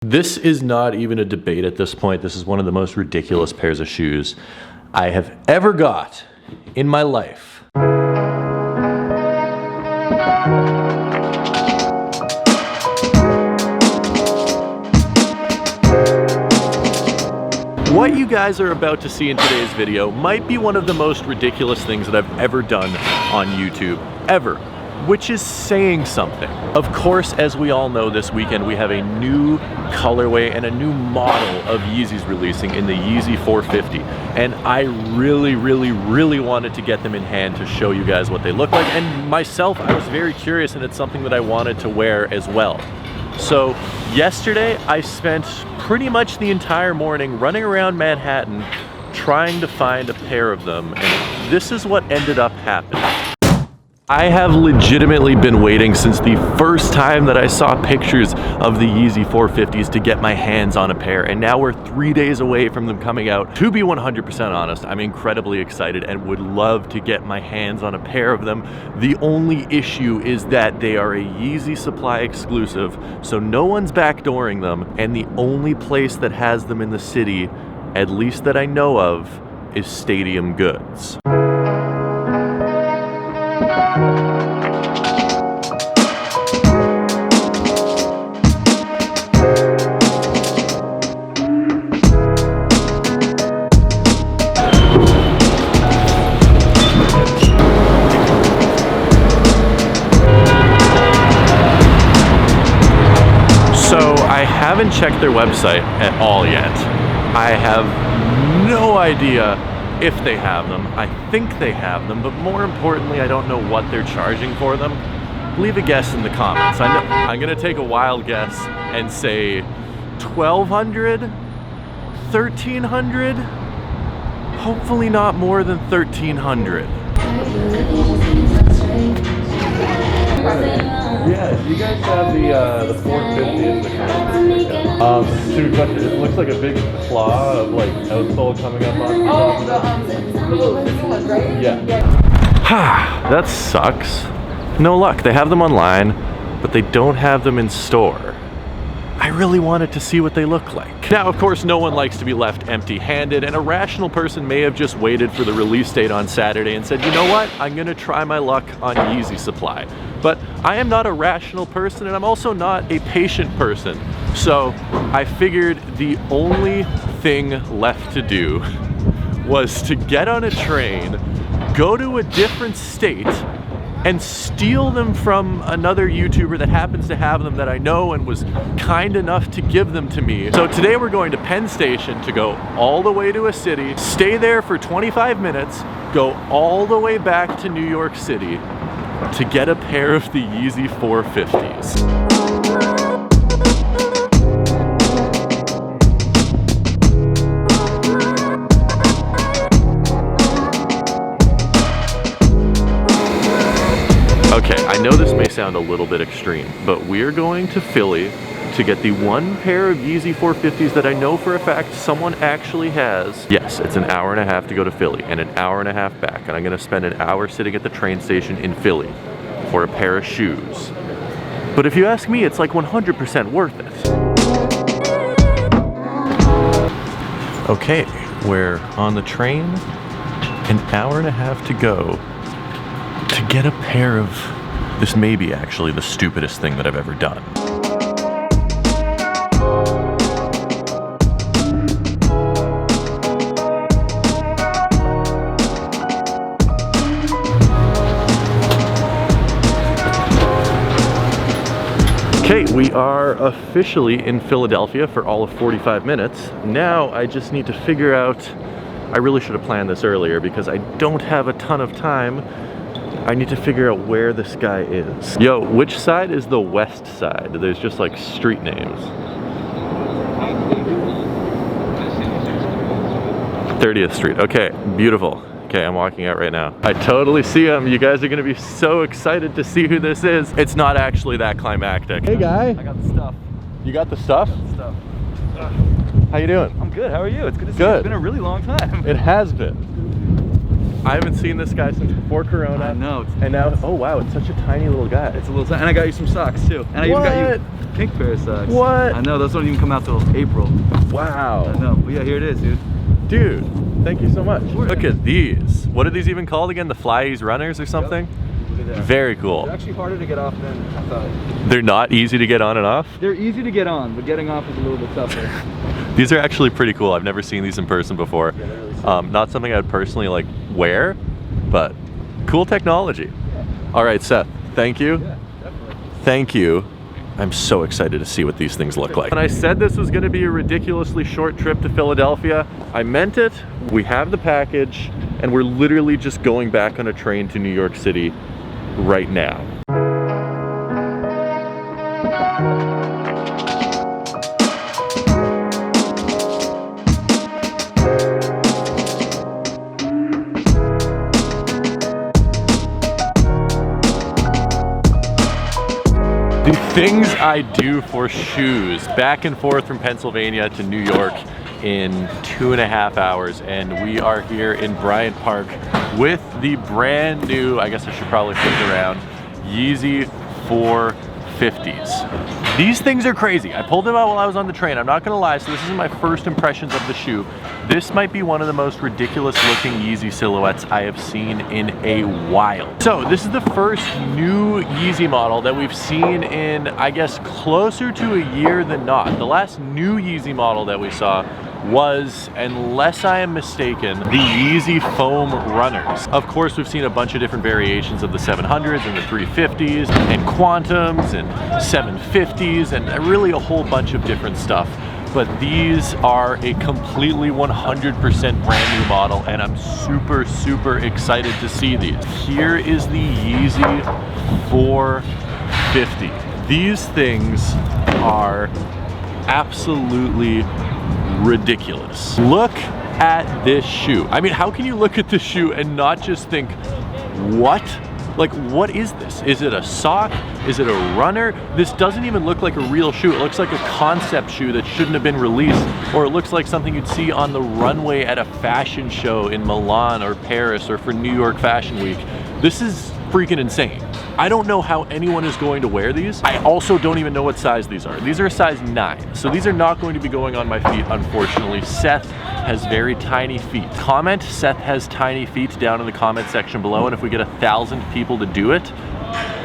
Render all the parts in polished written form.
This is not even a debate at this point. This is one of the most ridiculous pairs of shoes I have ever got in my life. What you guys are about to see in today's video might be one of the most ridiculous things that I've ever done on YouTube, ever. Which is saying something. Of course, as we all know, this weekend we have a new colorway and a new model of Yeezys releasing in the Yeezy 450. And I really wanted to get them in hand to show you guys what they look like. And myself, I was very curious, and it's something that I wanted to wear as well. So yesterday, I spent pretty much the entire morning running around Manhattan trying to find a pair of them. And this is what ended up happening. I have legitimately been waiting since the first time that I saw pictures of the Yeezy 450s to get my hands on a pair, and now we're 3 days away from them coming out. To be 100% honest, I'm incredibly excited and would love to get my hands on a pair of them. The only issue is that they are a Yeezy supply exclusive, so no one's backdooring them, and the only place that has them in the city, at least that I know of, is Stadium Goods. I haven't checked their website at all yet. I have no idea if they have them. I think they have them, but more importantly, I don't know what they're charging for them. Leave a guess in the comments. I'm gonna take a wild guess and say 1,200, 1,300, hopefully not more than 1,300. Yeah, you guys have the 450 in the comment. Stupid question. It looks like a big claw of like outsole coming up on top. The little ones, right? Yeah. That sucks. No luck. They have them online, but they don't have them in store. I really wanted to see what they look like. Now, of course, no one likes to be left empty-handed, and a rational person may have just waited for the release date on Saturday and said, you know what, I'm gonna try my luck on Yeezy supply. But I am not a rational person, and I'm also not a patient person. So I figured the only thing left to do was to get on a train, go to a different state, and steal them from another YouTuber that happens to have them that I know and was kind enough to give them to me. So today we're going to Penn Station to go all the way to a city, stay there for 25 minutes, go all the way back to New York City to get a pair of the Yeezy 450s. Okay, I know this may sound a little bit extreme, but we're going to Philly to get the one pair of Yeezy 450s that I know for a fact someone actually has. Yes, it's an hour and a half to go to Philly and an hour and a half back, and I'm gonna spend an hour sitting at the train station in Philly for a pair of shoes. But if you ask me, it's like 100% worth it. Okay, we're on the train, an hour and a half to go to get a pair of, this may be actually the stupidest thing that I've ever done. Okay, we are officially in Philadelphia for all of 45 minutes. Now I just need to figure out, I really should have planned this earlier because I don't have a ton of time. I need to figure out where this guy is. Yo, which side is the west side? There's just like street names. 30th Street, okay, beautiful. Okay, I'm walking out right now. I totally see him. You guys are gonna be so excited to see who this is. It's not actually that climactic. Hey guy. I got the stuff. You got the stuff? I got the stuff. How you doing? I'm good, how are you? It's good to see you. It's been a really long time. It has been. I haven't seen this guy since before Corona. I know. And now, oh wow, it's such a tiny little guy. It's a little tiny. And I got you some socks too. And I even got you a pink pair of socks. What? I know, those don't even come out till April. Wow. I know, but yeah, here it is, dude. Dude, thank you so much. Look at these. What are these even called again? The Fly's Runners or something? Yep. Look at that. Very cool. They're actually harder to get off than I thought. They're not easy to get on and off? They're easy to get on, but getting off is a little bit tougher. These are actually pretty cool. I've never seen these in person before. Yeah, they're really sick. Not something I would personally like wear, but cool technology. Yeah. All right, Seth, thank you. Yeah, definitely. Thank you. I'm so excited to see what these things look like. When I said this was going to be a ridiculously short trip to Philadelphia, I meant it. We have the package, and we're literally just going back on a train to New York City right now. The things I do for shoes, back and forth from Pennsylvania to New York in 2.5 hours, and we are here in Bryant Park with the brand new, I guess I should probably flip it around, Yeezy 450s. These things are crazy. I pulled them out while I was on the train. I'm not gonna lie, so this isn't my first impressions of the shoe. This might be one of the most ridiculous looking Yeezy silhouettes I have seen in a while. So this is the first new Yeezy model that we've seen in, I guess, closer to a year than not. The last new Yeezy model that we saw was, unless I am mistaken, the Yeezy foam runners. Of course, we've seen a bunch of different variations of the 700s and the 350s and quantums and 750s and really a whole bunch of different stuff. But these are a completely 100% brand new model, and I'm super, super excited to see these. Here is the Yeezy 450. These things are absolutely ridiculous. Look at this shoe. I mean, how can you look at this shoe and not just think, what? Like, what is this? Is it a sock? Is it a runner? This doesn't even look like a real shoe. It looks like a concept shoe that shouldn't have been released, or it looks like something you'd see on the runway at a fashion show in Milan or Paris or for New York Fashion Week. This is freaking insane. I don't know how anyone is going to wear these. I also don't even know what size these are. These are a size 9, so these are not going to be going on my feet, unfortunately. Seth has very tiny feet. Comment Seth has tiny feet down in the comment section below, and if we get 1,000 people to do it,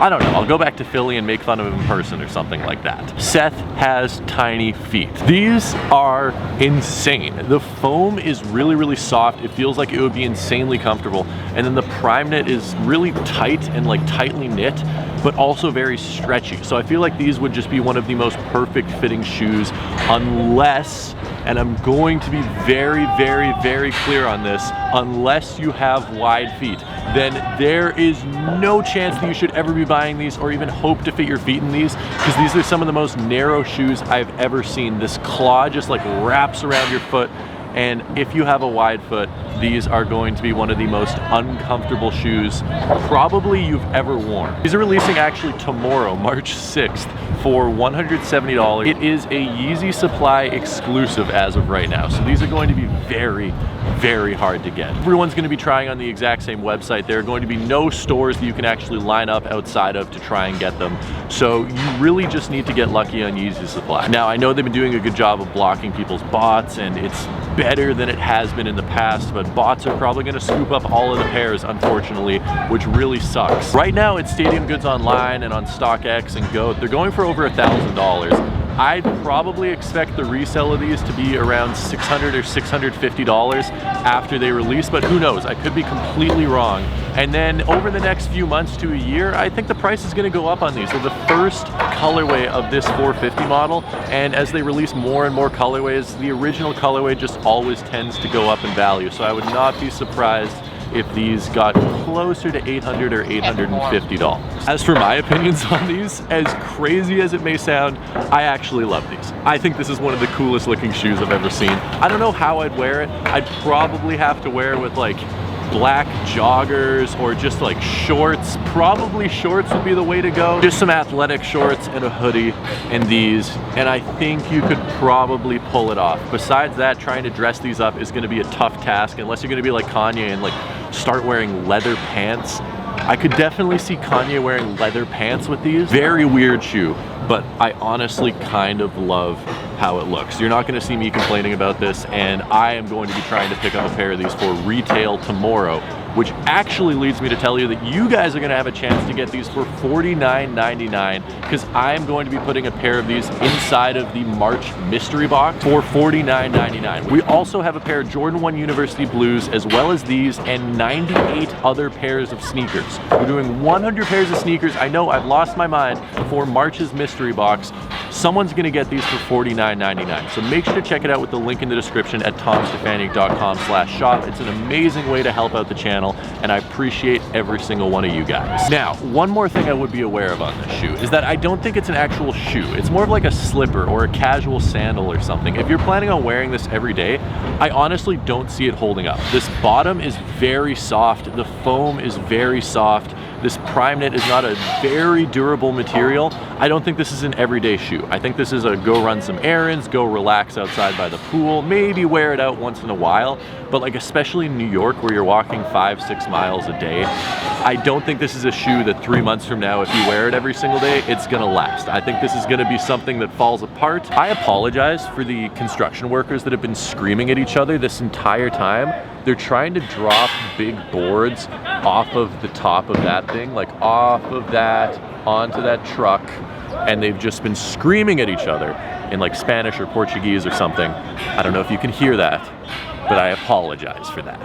I don't know, I'll go back to Philly and make fun of him in person or something like that. Seth has tiny feet. These are insane. The foam is really, really soft. It feels like it would be insanely comfortable. And then the prime knit is really tight and like tightly knit, but also very stretchy. So I feel like these would just be one of the most perfect fitting shoes, unless, and I'm going to be very, very, very clear on this, unless you have wide feet, then there is no chance that you should ever be buying these or even hope to fit your feet in these, because these are some of the most narrow shoes I've ever seen. This claw just like wraps around your foot, and if you have a wide foot, these are going to be one of the most uncomfortable shoes probably you've ever worn. These are releasing actually tomorrow, March 6th, for $170. It is a Yeezy Supply exclusive as of right now, so these are going to be very, very hard to get. Everyone's going to be trying on the exact same website. There are going to be no stores that you can actually line up outside of to try and get them, so you really just need to get lucky on Yeezy Supply. Now, I know they've been doing a good job of blocking people's bots, and it's better than it has been in the past, but bots are probably going to scoop up all of the pairs, unfortunately, which really sucks. Right now at Stadium Goods Online and on StockX and GOAT, they're going for over $1,000. I'd probably expect the resale of these to be around $600 or $650 after they release, but who knows? I could be completely wrong. And then over the next few months to a year, I think the price is going to go up on these. They're the first colorway of this 450 model, and as they release more and more colorways, the original colorway just always tends to go up in value. So I would not be surprised if these got closer to $800 or $850. As for my opinions on these, as crazy as it may sound, I actually love these. I think this is one of the coolest looking shoes I've ever seen. I don't know how I'd wear it. I'd probably have to wear it with like black joggers or just like shorts. Probably shorts would be the way to go. Just some athletic shorts and a hoodie and these, and I think you could probably pull it off. Besides that, trying to dress these up is going to be a tough task unless you're going to be like Kanye and like start wearing leather pants. I could definitely see Kanye wearing leather pants with these. Very weird shoe, but I honestly kind of love how it looks. You're not gonna see me complaining about this, and I am going to be trying to pick up a pair of these for retail tomorrow, which actually leads me to tell you that you guys are gonna have a chance to get these for $49.99, because I'm going to be putting a pair of these inside of the March mystery box for $49.99. We also have a pair of Jordan 1 University Blues, as well as these, and 98 other pairs of sneakers. We're doing 100 pairs of sneakers. I know I've lost my mind for March's mystery box. Someone's gonna get these for $49.99. So make sure to check it out with the link in the description at tomstefaniak.com/shop. It's an amazing way to help out the channel, and I appreciate every single one of you guys. Now, one more thing I would be aware of on this shoe is that I don't think it's an actual shoe. It's more of like a slipper or a casual sandal or something. If you're planning on wearing this every day, I honestly don't see it holding up. This bottom is very soft. The foam is very soft. This prime knit is not a very durable material. I don't think this is an everyday shoe. I think this is a go run some errands, go relax outside by the pool, maybe wear it out once in a while, but like especially in New York where you're walking 5-6 miles a day, I don't think this is a shoe that 3 months from now, if you wear it every single day, it's gonna last. I think this is gonna be something that falls apart. I apologize for the construction workers that have been screaming at each other this entire time. They're trying to drop big boards off of the top of that thing, like off of that onto that truck, and they've just been screaming at each other in like Spanish or Portuguese or something. I don't know if you can hear that, but I apologize for that.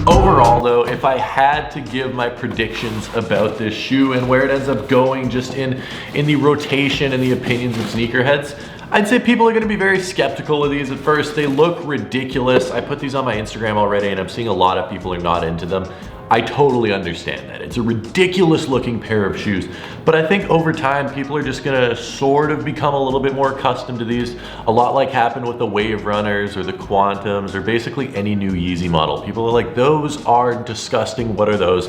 Overall though, if I had to give my predictions about this shoe and where it ends up going just in the rotation and the opinions of sneakerheads, I'd say people are gonna be very skeptical of these at first. They look ridiculous. I put these on my Instagram already and I'm seeing a lot of people are not into them. I totally understand that. It's a ridiculous looking pair of shoes, but I think over time people are just gonna sort of become a little bit more accustomed to these. A lot like happened with the Wave Runners or the Quantums or basically any new Yeezy model. People are like, those are disgusting, what are those?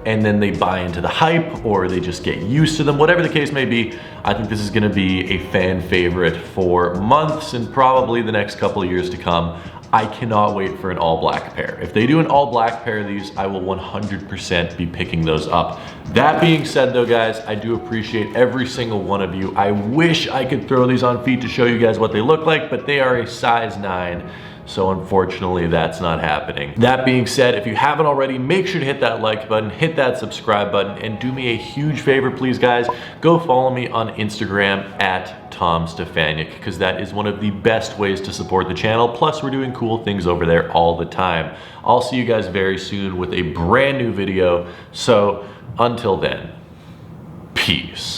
And then they buy into the hype or they just get used to them, whatever the case may be. I think this is gonna be a fan favorite for months and probably the next couple of years to come. I cannot wait for an all black pair. If they do an all black pair of these, I will 100% be picking those up. That being said though, guys, I do appreciate every single one of you. I wish I could throw these on feet to show you guys what they look like, but they are a size 9. So unfortunately, that's not happening. That being said, if you haven't already, make sure to hit that like button, hit that subscribe button, and do me a huge favor, please, guys. Go follow me on Instagram at tomstefaniak, because that is one of the best ways to support the channel. Plus, we're doing cool things over there all the time. I'll see you guys very soon with a brand new video. So until then, peace.